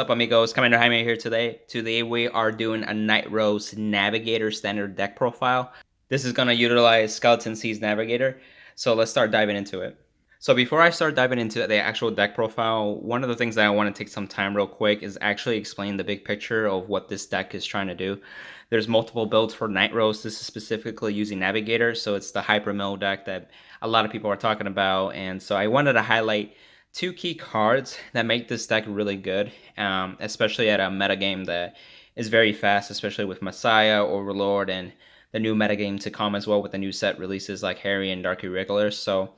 up, amigos? Commander Jaime here today. Today we are doing a Nightrose Navigator standard deck profile. This is going to utilize Skeleton Seas Navigator. So let's start diving into it. So before I start diving into the actual deck profile, one of the things that I want to take some time real quick is actually explain the big picture of what this deck is trying to do. There's multiple builds for Nightrose. This is specifically using Navigator, so it's the Hyper Mill deck that a lot of people are talking about. And so I wanted to highlight two key cards that make this deck really good, especially at a metagame that is very fast, especially with Messiah, Overlord, and the new metagame to come as well with the new set releases like Harry and Dark Irregulars. So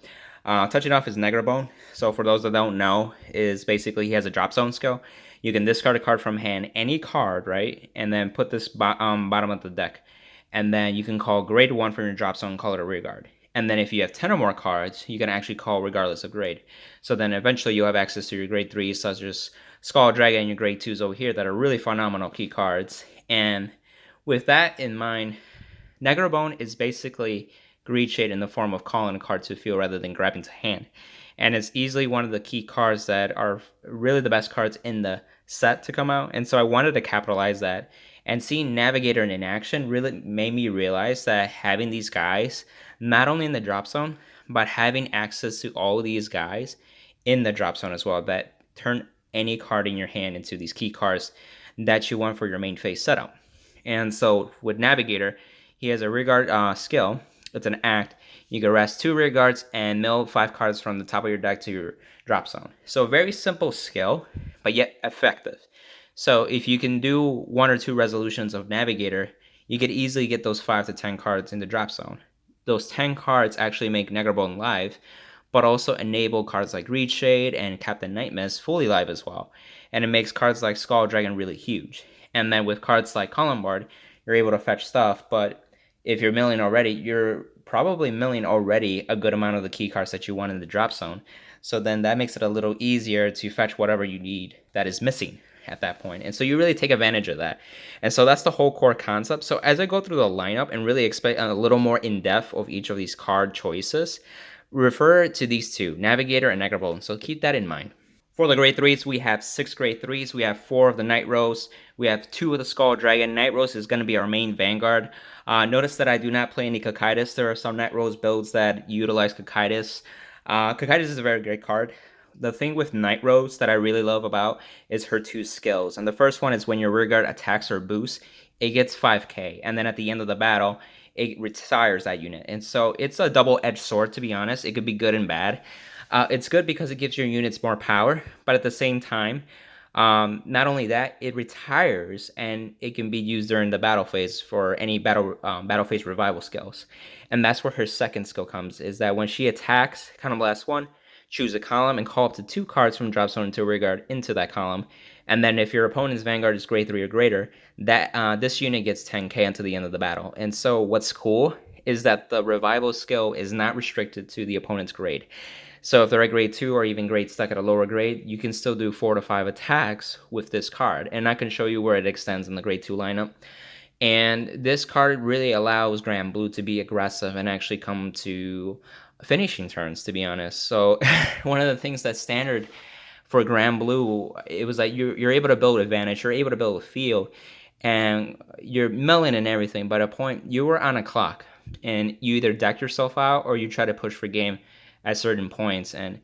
touching off is Negrabone. So for those that don't know, is basically he has a drop zone skill. You can discard a card from hand, any card, right? And then put this bottom of the deck. And then you can call grade 1 from your drop zone, call it a rear guard. And then if you have 10 or more cards, you can actually call regardless of grade. So then eventually you'll have access to your grade 3s, such as Skull Dragon, and your grade 2s over here that are really phenomenal key cards. And with that in mind, Negrabone is basically Greed Shade in the form of calling a card to field rather than grabbing to hand. And it's easily one of the key cards that are really the best cards in the set to come out. And so I wanted to capitalize that. And seeing Navigator in action really made me realize that having these guys, not only in the drop zone, but having access to all of these guys in the drop zone as well, that turn any card in your hand into these key cards that you want for your main phase setup. And so with Navigator, he has a rear guard skill. It's an act. You can rest 2 rear guards and mill 5 cards from the top of your deck to your drop zone. So very simple skill, but yet effective. So if you can do 1 or 2 resolutions of Navigator, you could easily get those 5 to 10 cards in the drop zone. Those 10 cards actually make Negrabone live, but also enable cards like Greed Shade and Captain Nightmist fully live as well. And it makes cards like Skull Dragon really huge. And then with cards like Bombard, you're able to fetch stuff, but if you're milling already, you're probably milling already a good amount of the key cards that you want in the drop zone. So then that makes it a little easier to fetch whatever you need that is missing at that point. And so you really take advantage of that. And so that's the whole core concept. So as I go through the lineup and really explain a little more in depth of each of these card choices, refer to these two, Navigator and Negrabone. So keep that in mind. For the grade 3s, we have 6 grade 3s. We have 4 of the Nightrose. We have 2 of the Skull Dragon. Nightrose is going to be our main Vanguard. Notice that I do not play any Cocytus. There are some Nightrose builds that utilize Cocytus. Cocytus is a very great card. The thing with Nightrose that I really love about is her 2 skills. And the first one is when your rear guard attacks or boosts, it gets 5k. And then at the end of the battle, it retires that unit. And so it's a double-edged sword, to be honest. It could be good and bad. It's good because it gives your units more power, but at the same time, not only that, it retires and it can be used during the battle phase for any battle phase revival skills. And that's where her second skill comes, is that when she attacks, kind of last one, choose a column and call up to 2 cards from drop zone into rear guard into that column. And then if your opponent's Vanguard is grade 3 or greater, that this unit gets 10k until the end of the battle. And so what's cool is that the revival skill is not restricted to the opponent's grade. So if they're at grade 2 or even grade stuck at a lower grade, you can still do 4 to 5 attacks with this card. And I can show you where it extends in the grade 2 lineup. And this card really allows Granblue to be aggressive and actually come to finishing turns, to be honest. So one of the things that's standard for Granblue, it was like you're able to build advantage, you're able to build a field, and you're milling and everything. But at a point, you were on a clock, and you either deck yourself out or you try to push for game at certain points, and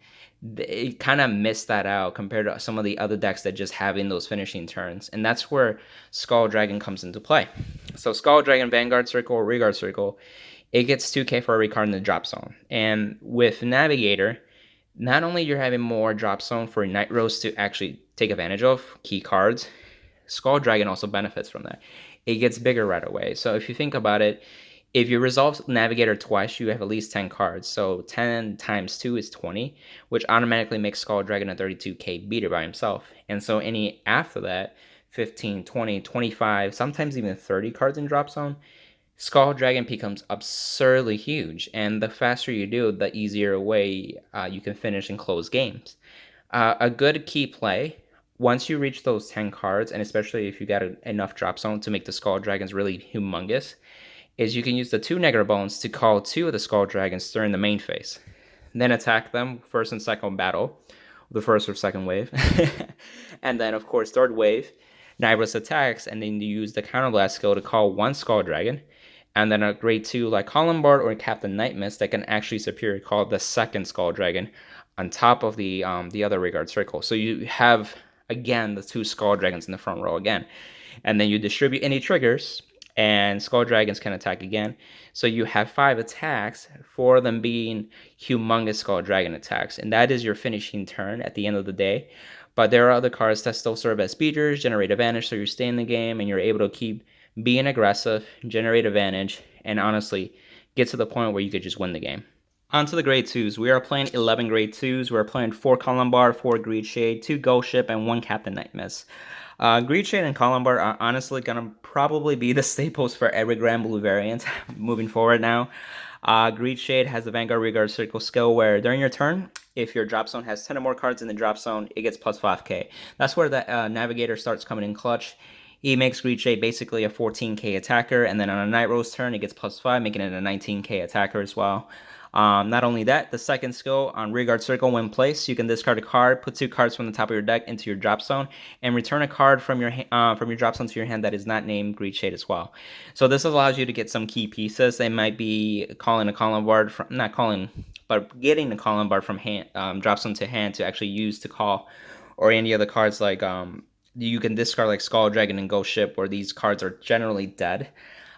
it kind of missed that out compared to some of the other decks that just having those finishing turns. And that's where Skull Dragon comes into play. So Skull Dragon Vanguard Circle or Rear Guard Circle, it gets 2k for every card in the drop zone. And with Navigator, not only you're having more drop zone for Nightrose to actually take advantage of key cards, Skull Dragon also benefits from that. It gets bigger right away. So if you think about it, if you resolve Navigator twice, you have at least 10 cards. So 10 times 2 is 20, which automatically makes Skull Dragon a 32k beater by himself. And so any after that, 15, 20, 25, sometimes even 30 cards in drop zone, Skull Dragon becomes absurdly huge. And the faster you do, the easier way you can finish and close games. A good key play, once you reach those 10 cards, and especially if you got enough drop zone to make the Skull Dragons really humongous, is you can use the 2 Negrabones to call 2 of the Skull Dragons during the main phase. Then attack them first and second battle, the first or second wave. And then, of course, third wave, Nightrose attacks, and then you use the Counterblast skill to call one Skull Dragon. And then a grade 2 like Columbard or Captain Nightmist that can actually superior call the second Skull Dragon on top of the other Regard Circle. So you have, again, the 2 Skull Dragons in the front row again. And then you distribute any triggers, and Skull Dragons can attack again. So you have 5 attacks, 4 of them being humongous Skull Dragon attacks. And that is your finishing turn at the end of the day. But there are other cards that still serve as speeders, generate advantage, so you stay in the game and you're able to keep being aggressive, generate advantage, and honestly, get to the point where you could just win the game. On to the grade 2s. We are playing 11 grade 2s. We're playing 4 Columbard, 4 Greed Shade, 2 Ghost Ship, and 1 Captain Nightmist. Greed Shade and Columbard are honestly going to probably be the staples for every Granblue variant moving forward now. Greed Shade has the Vanguard Regard Circle skill where during your turn, if your drop zone has 10 or more cards in the drop zone, it gets plus 5k. That's where the Navigator starts coming in clutch. He makes Greed Shade basically a 14k attacker, and then on a Nightrose turn, it gets plus 5, making it a 19k attacker as well. Not only that, the second skill on Regard Circle, when placed, you can discard a card, put 2 cards from the top of your deck into your drop zone, and return a card from your drop zone to your hand that is not named Greed Shade as well. So this allows you to get some key pieces. They might be calling a Columbard from, not calling, but getting a Columbard from hand, drop zone to hand to actually use to call, or any other cards like you can discard like Skull Dragon and Ghost Ship, where these cards are generally dead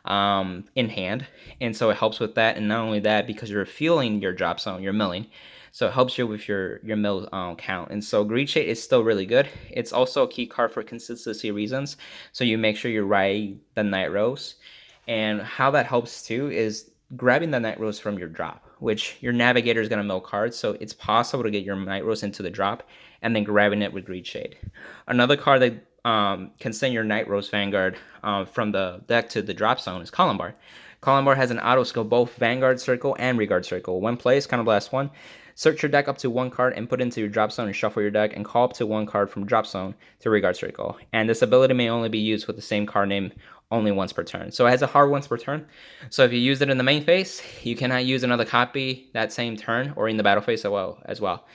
in hand, and so it helps with that. And not only that, because you're fueling your drop zone, you're milling, so it helps you with your mill count. And so Greed Shade is still really good. It's also a key card for consistency reasons, so you make sure you ride the Nightrose. And how that helps too is grabbing the Nightrose from your drop, which your Navigator is going to mill cards, so it's possible to get your Nightrose into the drop and then grabbing it with Greed Shade. Another card that can send your Nightrose Vanguard from the deck to the drop zone is Columbard. Columbard has an auto skill, both Vanguard Circle and Regard Circle. When placed, Counterblast 1, search your deck up to 1 card and put it into your drop zone and shuffle your deck, and call up to 1 card from drop zone to Regard Circle. And this ability may only be used with the same card name only once per turn. So it has a hard once per turn. So if you use it in the main phase, you cannot use another copy that same turn or in the battle phase as well.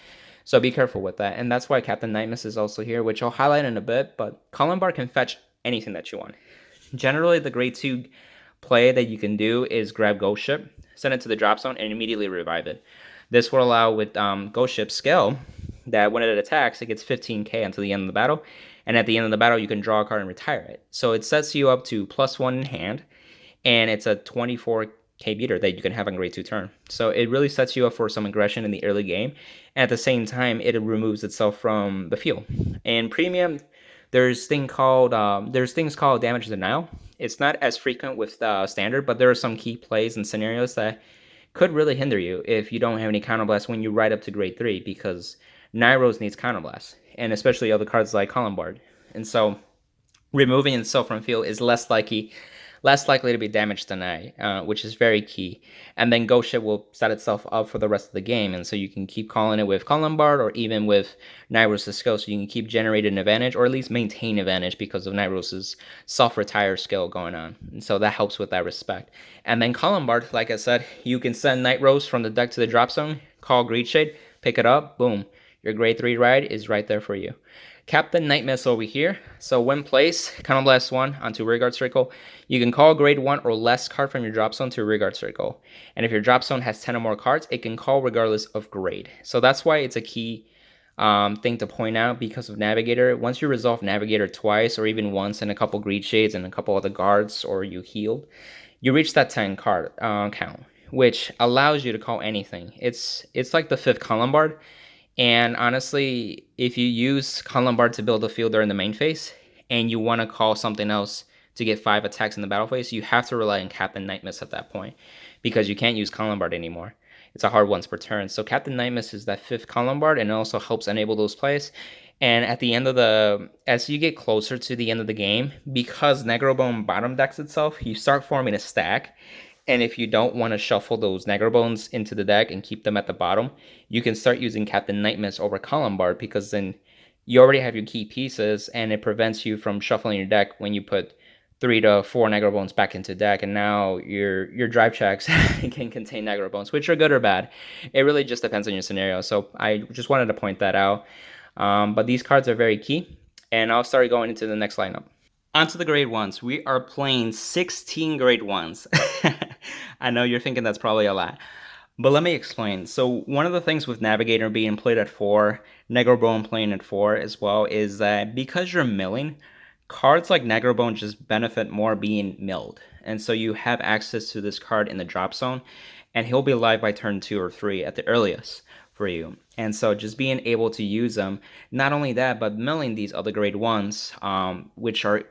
So be careful with that. And that's why Captain Nightmist is also here, which I'll highlight in a bit. But Columbard can fetch anything that you want. Generally, the grade 2 play that you can do is grab Ghost Ship, send it to the drop zone, and immediately revive it. This will allow with Ghost Ship's skill that when it attacks, it gets 15k until the end of the battle. And at the end of the battle, you can draw a card and retire it. So it sets you up to +1 in hand, and it's a 24k beater that you can have on grade 2 turn. So it really sets you up for some aggression in the early game. And at the same time, it removes itself from the field. In premium, there's things called damage denial. It's not as frequent with standard, but there are some key plays and scenarios that could really hinder you if you don't have any counterblast when you ride up to grade 3, because Nightrose needs counterblast, and especially other cards like Columbard. And so removing itself from field is less likely to be damage denied, which is very key. And then Ghost Ship will set itself up for the rest of the game, and so you can keep calling it with Columbard or even with Nightrose's skill, so you can keep generating advantage or at least maintain advantage because of Nightrose's self-retire skill going on. And so that helps with that respect. And then Columbard, like I said, you can send Nightrose from the deck to the drop zone, call Greed Shade, pick it up, boom. Your grade 3 ride is right there for you. Captain Nightmist over here. So when placed, Counterblast 1 onto Regard Circle, you can call grade 1 or less card from your drop zone to Regard Circle. And if your drop zone has 10 or more cards, it can call regardless of grade. So that's why it's a key thing to point out because of Navigator. Once you resolve Navigator twice or even once in a couple Greed Shades and a couple other guards, or you healed, you reach that 10 card count, which allows you to call anything. It's like the 5th Columbard. And honestly, if you use Columbard to build a field during the main phase, and you want to call something else to get 5 attacks in the battle phase, you have to rely on Captain Nightmist at that point, because you can't use Columbard anymore. It's a hard once per turn. So Captain Nightmist is that 5th Columbard, and it also helps enable those plays. And at the end of as you get closer to the end of the game, because Negrobone bottom decks itself, you start forming a stack. And if you don't want to shuffle those Negrobones into the deck and keep them at the bottom, you can start using Captain Nightmist over Columbard, because then you already have your key pieces, and it prevents you from shuffling your deck when you put 3 to 4 Negrobones back into deck, and now your drive checks can contain Negrobones, which are good or bad. It really just depends on your scenario. So I just wanted to point that out. But these cards are very key. and I'll start going into the next lineup. Onto the grade ones. We are playing 16 grade ones. I know you're thinking that's probably a lot. But let me explain. So one of the things with Navigator being played at 4, Negrobone playing at 4 as well, is that because you're milling, cards like Negrobone just benefit more being milled. And so you have access to this card in the drop zone, and he'll be live by turn 2 or 3 at the earliest for you. And so just being able to use them, not only that, but milling these other grade 1s, which are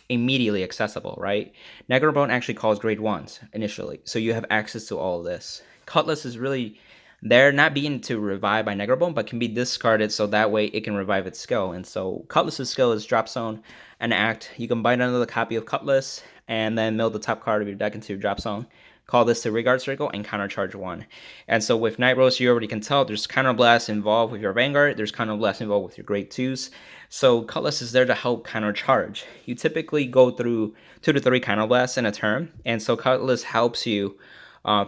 immediately accessible, right? Negrobone actually calls grade 1s initially, so you have access to all of this. Cutlass is really there, not being to revive by Negrobone, but can be discarded so that way it can revive its skill. And so Cutlass's skill is drop zone and act. You can bind another copy of Cutlass and then mill the top card of your deck into your drop zone. Call this to Regard Circle and countercharge 1. And so with Nightrose, you already can tell there's Counterblast involved with your Vanguard, there's Counterblast involved with your grade 2s. So Cutlass is there to help countercharge. You typically go through 2 to 3 Counterblasts in a turn, and so Cutlass helps you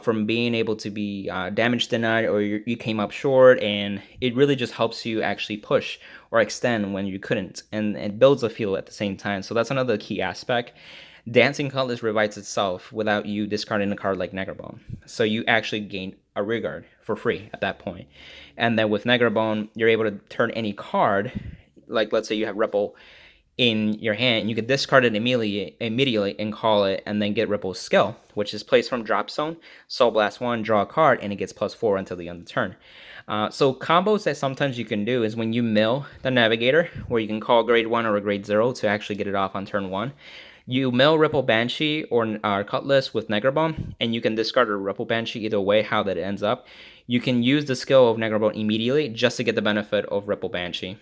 from being able to be damage denied, or you came up short, and it really just helps you actually push or extend when you couldn't, and it builds a field at the same time. So that's another key aspect. Dancing Cutlass revives itself without you discarding a card like Negrobone. So you actually gain a Regard for free at that point. And then with Negrobone, you're able to turn any card, like let's say you have Ripple in your hand, and you can discard it immediately and call it, and then get Ripple's skill, which is placed from drop zone, Soul Blast 1, draw a card, and it gets +4 until the end of the turn. So combos that sometimes you can do is when you mill the Navigator, where you can call grade 1 or a grade 0 to actually get it off on turn 1. You mill Ripple Banshee or Cutlass with Negrobone, and you can discard a Ripple Banshee either way how that ends up. You can use the skill of Negrobone immediately just to get the benefit of Ripple Banshee.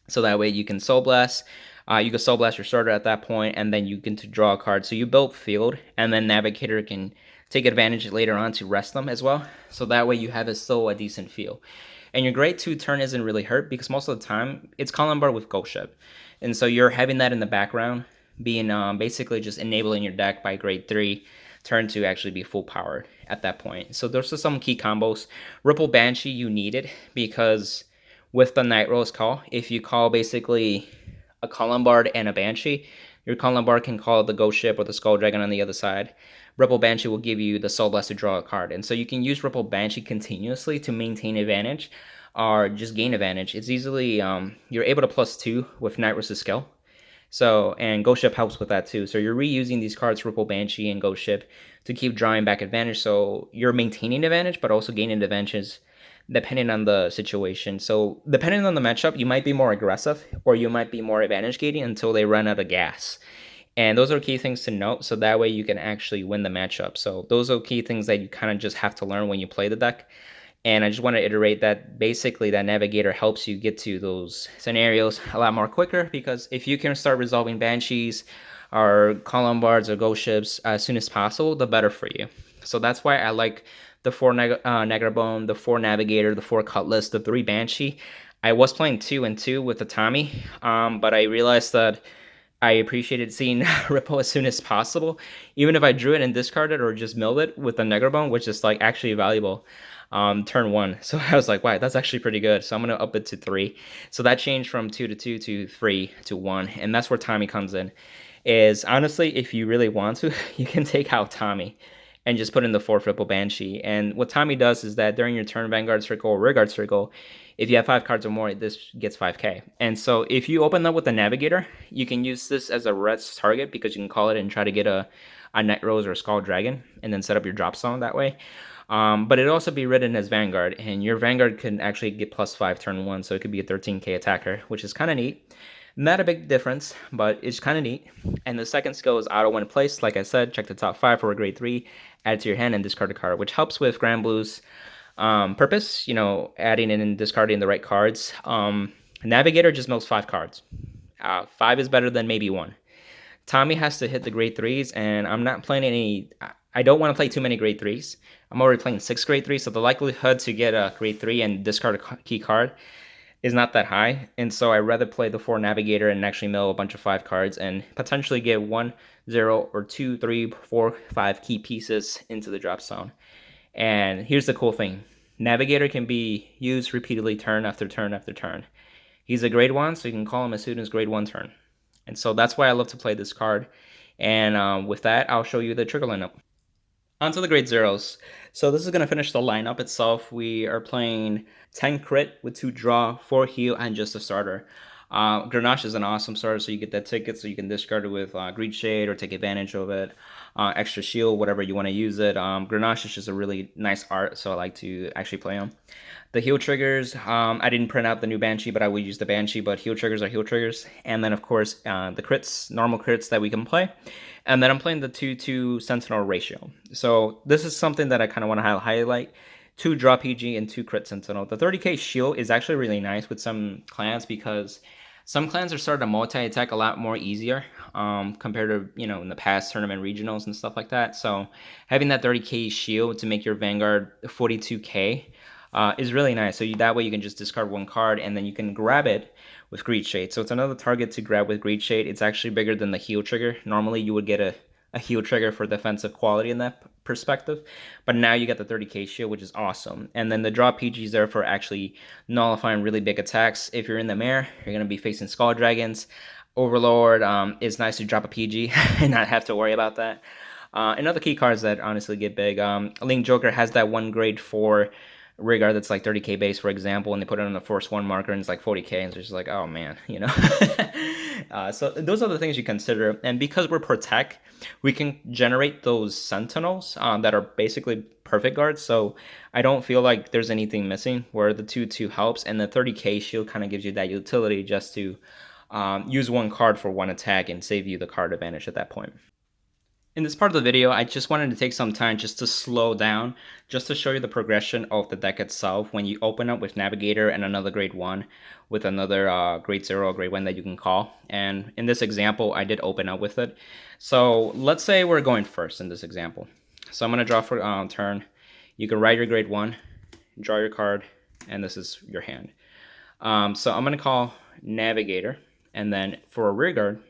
So that way you can Soul Blast. You can Soul Blast your starter at that point, and then you can draw a card. So you build field, and then Navigator can take advantage later on to rest them as well. So that way you have still a decent feel. And your grade 2 turn isn't really hurt because most of the time it's Columbar with Ghost Ship. And so you're having that in the background, being basically just enabling your deck by grade 3 turn to actually be full powered at that point. So those are some key combos. Ripple Banshee you needed because with the Nightrose call, if you call basically a Columbard and a Banshee, your Columbard can call the Ghost Ship or the Skull Dragon on the other side. Ripple Banshee will give you the Soul Blast to draw a card. And so you can use Ripple Banshee continuously to maintain advantage or just gain advantage. It's easily, you're able to +2 with Nightrose's skill. So, and Ghost Ship helps with that too. So you're reusing these cards, Ripple Banshee and Ghost Ship, to keep drawing back advantage. So you're maintaining advantage, but also gaining advantages depending on the situation. So depending on the matchup, you might be more aggressive or you might be more advantage gating until they run out of gas. And those are key things to note, so that way you can actually win the matchup. So those are key things that you kind of just have to learn when you play the deck. And I just want to iterate that basically that Navigator helps you get to those scenarios a lot more quicker, because if you can start resolving Banshees or Columbards or Ghost Ships as soon as possible, the better for you. So that's why I like the 4 Negrobone, the 4 Navigator, the 4 Cutlass, the 3 Banshee. I was playing 2 and 2 with the Tommy, but I realized that I appreciated seeing Ripple as soon as possible, even if I drew it and discarded or just milled it with the Negrobone, which is like actually valuable turn 1. So I was like, wow, that's actually pretty good. So I'm going to up it to 3. So that changed from 2 to 2 to 3 to 1. And that's where Tommy comes in. Is honestly, if you really want to, you can take out Tommy and just put in the 4 Ripple Banshee. And what Tommy does is that during your turn Vanguard Circle or Regard Circle, if you have 5 cards or more, this gets 5k. And so if you open up with the Navigator, you can use this as a rest target because you can call it and try to get a Nightrose or a Skull Dragon and then set up your drop zone that way. But it'll also be written as Vanguard, and your Vanguard can actually get +5 turn 1, so it could be a 13k attacker, which is kind of neat. Not a big difference, but it's kind of neat. And the second skill is auto when placed. Like I said, check the top 5 for a grade 3, add it to your hand, and discard a card, which helps with Granblue's purpose, you know, adding in and discarding the right cards. Navigator just mills 5 cards. 5 is better than maybe 1. Tommy has to hit the grade 3s, and I'm not playing any. I don't want to play too many grade 3s. I'm already playing 6 grade 3s, so the likelihood to get a grade 3 and discard a key card is not that high. And so I'd rather play the 4 Navigator and actually mill a bunch of 5 cards and potentially get 1, 0, or 2, 3, 4, 5 key pieces into the drop zone. And here's the cool thing. Navigator can be used repeatedly turn after turn after turn. He's a grade 1, so you can call him as soon as grade 1 turn. And so that's why I love to play this card. And with that, I'll show you the trigger lineup. Onto the grade 0s. So this is going to finish the lineup itself. We are playing 10 crit with 2 draw, 4 heal, and just a starter. Grenache is an awesome starter, so you get that ticket, so you can discard it with Greed Shade or take advantage of it. Extra shield, whatever you want to use it. Grenache is just a really nice art, so I like to actually play him. The heal triggers, I didn't print out the new Banshee, but I would use the Banshee, but heal triggers are heal triggers. And then, of course, the crits, normal crits that we can play. And then I'm playing the 2-2 Sentinel ratio. So this is something that I kind of want to highlight. 2 draw PG and 2 crit Sentinel. The 30k shield is actually really nice with some clans because some clans are starting to multi-attack a lot more easier compared to, you know, in the past tournament regionals and stuff like that. So having that 30k shield to make your Vanguard 42k is really nice. So that way you can just discard 1 card and then you can grab it with Greed Shade. So it's another target to grab with Greed Shade. It's actually bigger than the heal trigger. Normally you would get a heal trigger for defensive quality in that perspective, but now you get the 30k shield, which is awesome. And then the draw PG is there for actually nullifying really big attacks. If you're in the mirror, you're going to be facing Skull Dragons. Overlord, it's nice to drop a PG and not have to worry about that. And other key cards that honestly get big. Link Joker has that 1 grade 4 Rigard that's like 30k base, for example, and they put it on the Force 1 marker and it's like 40k, and it's just like, oh man, you know. So those are the things you consider. And because we're Protect, we can generate those Sentinels that are basically perfect guards. So I don't feel like there's anything missing, where the 2-2 helps, and the 30k shield kind of gives you that utility just to use 1 card for 1 attack and save you the card advantage at that point. In this part of the video, I just wanted to take some time just to slow down, just to show you the progression of the deck itself when you open up with Navigator and another grade 1 with another grade 0 or grade 1 that you can call. And in this example, I did open up with it. So let's say we're going first in this example. So I'm going to draw for turn. You can write your grade 1, draw your card, and this is your hand. So I'm going to call Navigator, and then for a rear guard,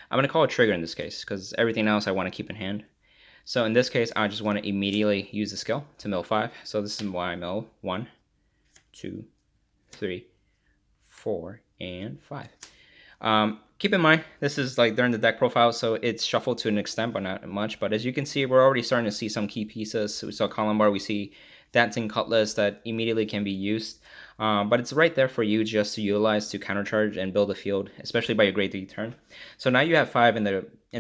I'm going to call a trigger in this case, because everything else I want to keep in hand. So in this case, I just want to immediately use the skill to mill 5. So this is why I mill 1, 2, 3, 4, and 5. Keep in mind, this is like during the deck profile, so it's shuffled to an extent, but not much. But as you can see, we're already starting to see some key pieces. So we saw Columbar, we see Dancing Cutlass that immediately can be used. But it's right there for you just to utilize to countercharge and build a field, especially by your grade 3 turn. So now you have 5 in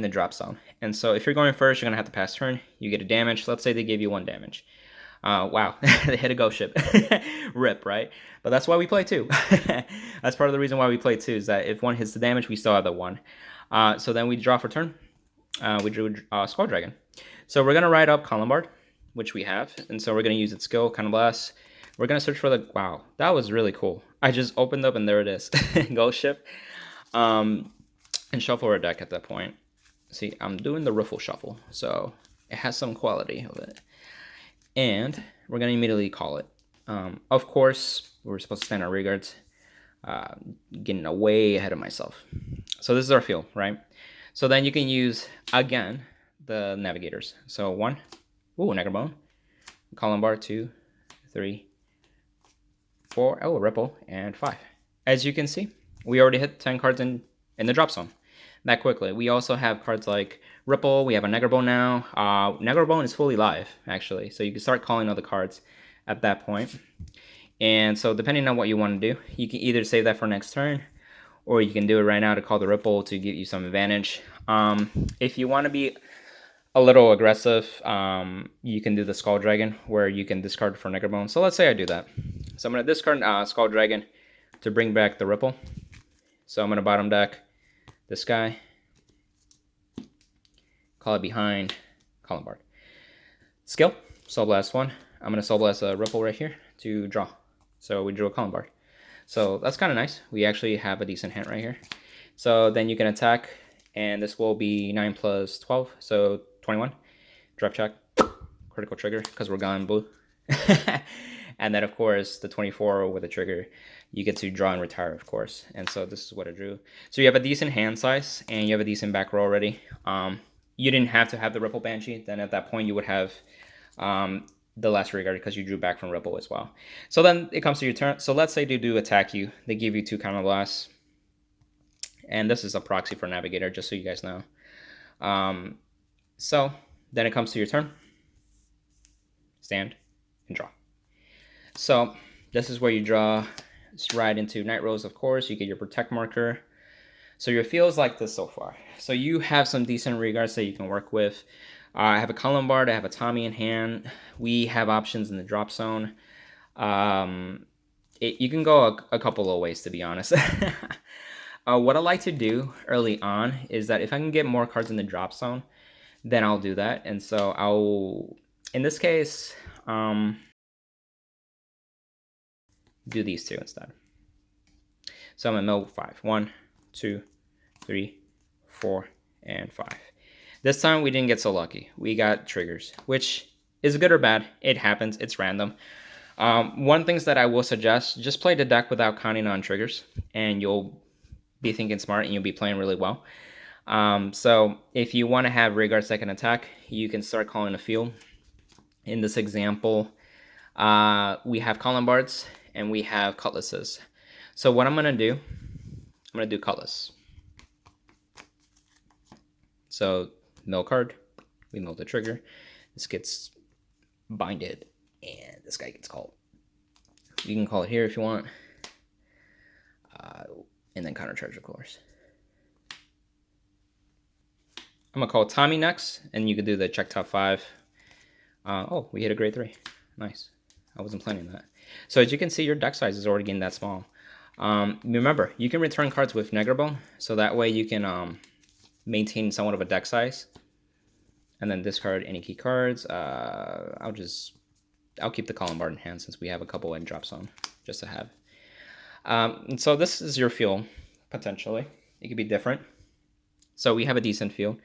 the drop zone. And so if you're going first, you're going to have to pass turn. You get a damage. Let's say they give you 1 damage. Wow, they hit a ghost ship. Rip, right? But that's why we play 2. That's part of the reason why we play 2, is that if 1 hits the damage, we still have the 1. So then we draw for turn. We drew Skull Dragon. So we're going to ride up Columbard, which we have. And so we're going to use its skill, Kind of Blast. We're going to search for the... Wow, that was really cool. I just opened up and there it is. Ghost Ship. And shuffle our deck at that point. See, I'm doing the Riffle Shuffle, so it has some quality of it. And we're going to immediately call it. Of course, we're supposed to stand our rearguards. Getting way ahead of myself. So this is our field, right? So then you can use, again, the Navigators. So 1. Ooh, Necrobone. Columbar, 2, 3, 4. Oh, Ripple, and 5. As you can see, we already hit 10 cards in the drop zone that quickly. We also have cards like Ripple. We have a Necrobone now. Necrobone is fully live, actually. So you can start calling other cards at that point. And so depending on what you want to do, you can either save that for next turn, or you can do it right now to call the Ripple to give you some advantage. If you want to be a little aggressive, you can do the Skull Dragon, where you can discard for Necrobone. So let's say I do that. So I'm going to discard Skull Dragon to bring back the Ripple. So I'm going to bottom deck this guy, call it behind Columbard. Skill, Soul Blast 1. I'm going to Soul Blast a Ripple right here to draw. So we drew a Columbard. So that's kind of nice. We actually have a decent hand right here. So then you can attack, and this will be 9 plus 12, so 21. Drop check, critical trigger, because we're Granblue. And then, of course, the 24 with a trigger, you get to draw and retire, of course. And so this is what I drew. So you have a decent hand size, and you have a decent back row already. You didn't have to have the Ripple Banshee. Then at that point, you would have the last regard because you drew back from Ripple as well. So then it comes to your turn. So let's say they do attack you. They give you 2 counter blasts. And this is a proxy for Navigator, just so you guys know. So then it comes to your turn. Stand and draw. So this is where you draw right into Nightrose, of course. You get your protect marker. So your field is like this so far. So you have some decent regards that you can work with. I have a Columbard, I have a Tommy in hand. We have options in the drop zone. You can go a couple of ways, to be honest. What I like to do early on is that if I can get more cards in the drop zone, then I'll do that. And so I'll, in this case, do these 2 instead. So I'm gonna mill 5. 1, 2, 3, 4, and 5. This time we didn't get so lucky. We got triggers, which is good or bad. It happens. It's random. One thing that I will suggest, just play the deck without counting on triggers, and you'll be thinking smart and you'll be playing really well. So if you want to have regards that can attack, you can start calling a field. In this example, we have Columbards and we have Cutlasses. So what I'm going to do, I'm going to do Cutlass. So mill card, we mill the trigger, this gets binded, and this guy gets called. You can call it here if you want, and then counter charge, of course. I'm gonna call Tommy next, and you could do the check top 5. Oh, we hit a grade 3. Nice. I wasn't planning that. So as you can see, your deck size is already getting that small. Remember, you can return cards with Negrabone, so that way you can maintain somewhat of a deck size. And then discard any key cards. I'll keep the Columbard in hand since we have a couple in drop zone just to have. And so this is your field, potentially. It could be different. So we have a decent field.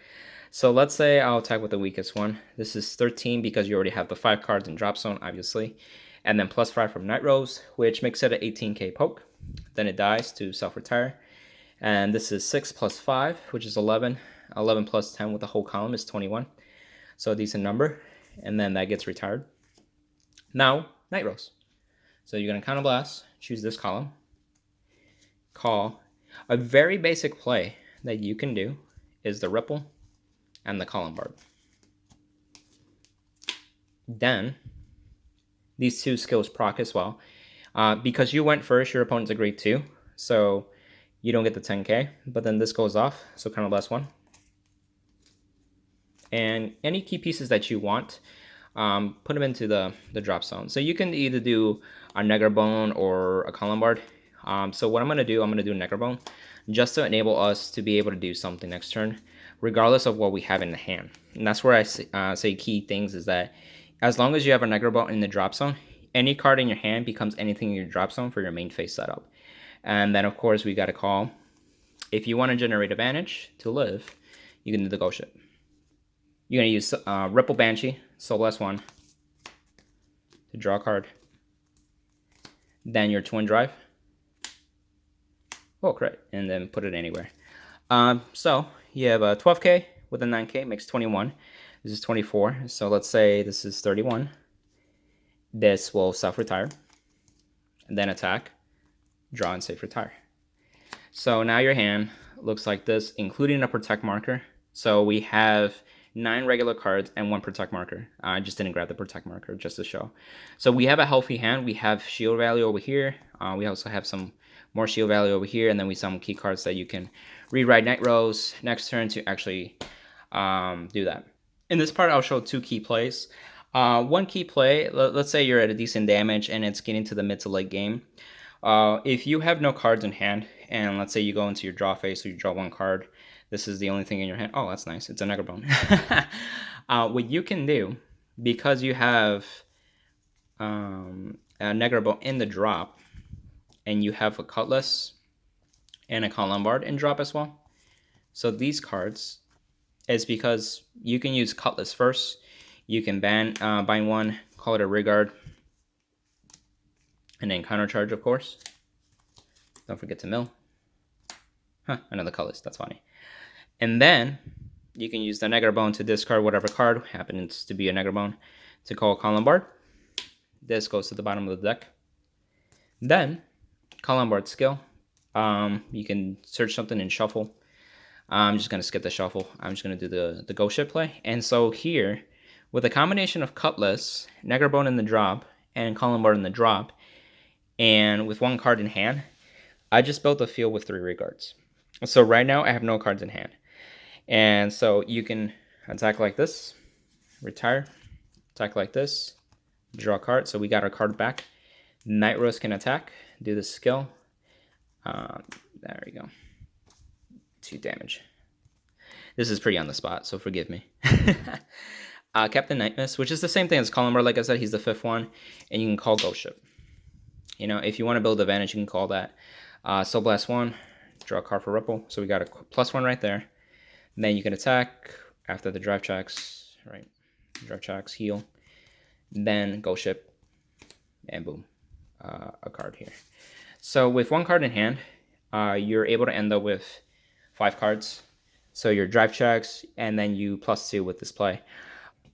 So let's say I'll attack with the weakest one. This is 13 because you already have the 5 cards in drop zone, obviously. And then +5 from Nightrose, which makes it an 18k poke. Then it dies to self-retire. And this is 6 + 5, which is 11. 11 + 10 with the whole column is 21. So a decent number. And then that gets retired. Now, Nightrose. So you're going to counterblast, choose this column, call. A very basic play that you can do is the Ripple and the Columbard. Then, these 2 skills proc as well. Because you went first, your opponent's a grade 2, so you don't get the 10k, but then this goes off, so counterblast 1. And any key pieces that you want, put them into the drop zone. So you can either do a Negrabone or a Columbard. So what I'm going to do a Negrabone just to enable us to be able to do something next turn, regardless of what we have in the hand. And that's where I say key things is that as long as you have a Negrabone in the drop zone, any card in your hand becomes anything in your drop zone for your main phase setup. And then, of course, we got to call. If you want to generate advantage to live, you can do the Ghost Ship. You're going to use Ripple Banshee, Soulless 1, to draw a card. Then your Twin Drive. Oh, great. And then put it anywhere. So you have a 12k with a 9k, makes 21. This is 24. So let's say this is 31. This will self-retire. And then attack, draw, and safe retire. So now your hand looks like this, including a protect marker. So we have 9 regular cards and 1 protect marker. I just didn't grab the protect marker just to show. So we have a healthy hand. We have shield value over here. We also have some more shield value over here, and then we have some key cards that you can rewrite Nightrose next turn to actually do that. In this part, I'll show 2 key plays. One key play, let's say you're at a decent damage and it's getting to the mid to late game. If you have no cards in hand, and let's say you go into your draw phase, so you draw 1 card, this is the only thing in your hand. Oh, that's nice. It's a Negrabone. What you can do, because you have a Negrabone in the drop, and you have a Cutlass and a Columbard in drop as well. So these cards is because you can use Cutlass first. You can bind 1, call it a Rigard, and then countercharge, of course. Don't forget to mill. Another Cutlass. That's funny. And then you can use the Negrabone to discard whatever card happens to be a Negrabone to call Columbard. This goes to the bottom of the deck. Then, call on board skill. You can search something and shuffle. I'm just going to skip the shuffle. I'm just going to do the ghost ship play. And so here, with a combination of Cutlass, Negrabone in the drop, and call on board in the drop, and with one card in hand, I just built a field with 3 rearguards. So right now, I have no cards in hand. And so you can attack like this, retire, attack like this, draw a card. So we got our card back. Nightrose can attack, do the skill. There we go. 2 damage. This is pretty on the spot, so forgive me. Captain Nightmist, which is the same thing as Columbar. Like I said, he's the 5th one, and you can call Ghost Ship. You know, if you want to build advantage, you can call that. Soul Blast 1, draw a card for Ripple. So we got a +1 right there. And then you can attack after the drive checks, right? Drive checks, heal. Then Ghost Ship, and boom, a card here. So with 1 card in hand, you're able to end up with 5 cards. So your drive checks, and then you +2 with this play.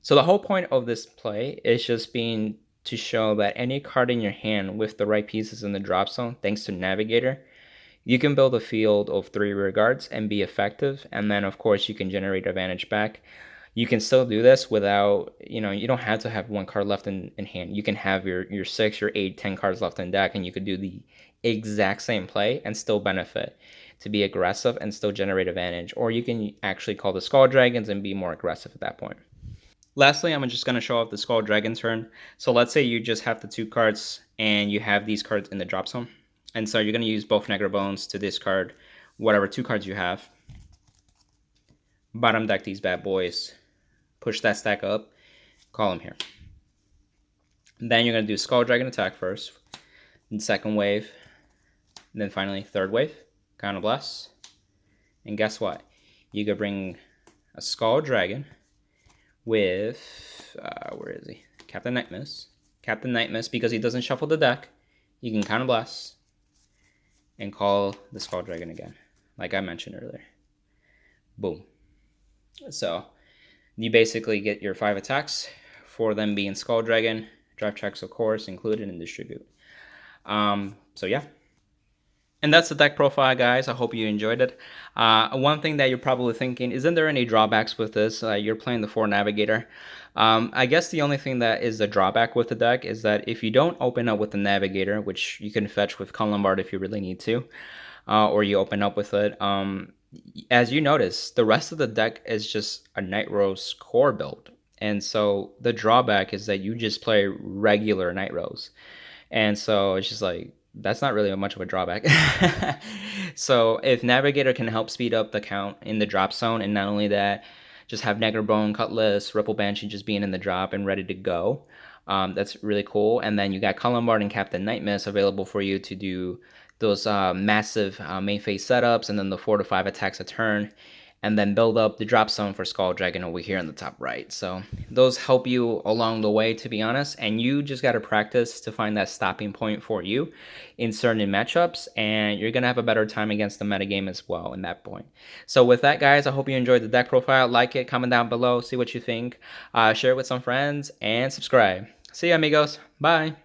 So the whole point of this play is just being to show that any card in your hand with the right pieces in the drop zone, thanks to Navigator, you can build a field of 3 rearguards and be effective. And then, of course, you can generate advantage back. You can still do this without, you know, you don't have to have 1 card left in hand. You can have your 6, your 8, 10 cards left in deck, and you could do the exact same play and still benefit to be aggressive and still generate advantage. Or you can actually call the Skull Dragons and be more aggressive at that point. Lastly, I'm just going to show off the Skull Dragon turn. So let's say you just have the 2 cards and you have these cards in the drop zone. And so you're going to use both Negrabones to discard whatever 2 cards you have. Bottom deck these bad boys. Push that stack up. Call them here. Then you're going to do Skull Dragon attack first. Then second wave. And then finally third wave. Counter Blast. And guess what? You could bring a Skull Dragon with, where is he? Captain Nightmist. Captain Nightmist, because he doesn't shuffle the deck, you can Counter Blast and call the Skull Dragon again, like I mentioned earlier. Boom. So you basically get your 5 attacks, 4 of them being Skull Dragon, drive checks of course included, and distribute. So yeah. And that's the deck profile, guys. I hope you enjoyed it. One thing that you're probably thinking, isn't there any drawbacks with this? You're playing the 4 Navigator. I guess the only thing that is a drawback with the deck is that if you don't open up with the Navigator, which you can fetch with Lombard if you really need to, or you open up with it, as you notice, the rest of the deck is just a Nightrose core build. And so the drawback is that you just play regular Nightrose. And so it's just like, that's not really much of a drawback. So if Navigator can help speed up the count in the drop zone, and not only that, just have Negrabone, Cutlass, Ripple Banshee just being in the drop and ready to go, that's really cool. And then you got Columbard and Captain Nightmist available for you to do those massive main phase setups, and then the 4 to 5 attacks a turn, and then build up the drop zone for Skull Dragon over here in the top right. So those help you along the way, to be honest, and you just got to practice to find that stopping point for you in certain matchups, and you're going to have a better time against the metagame as well in that point. So with that, guys, I hope you enjoyed the deck profile. Like it, comment down below, see what you think, share it with some friends, and subscribe. See ya, amigos. Bye.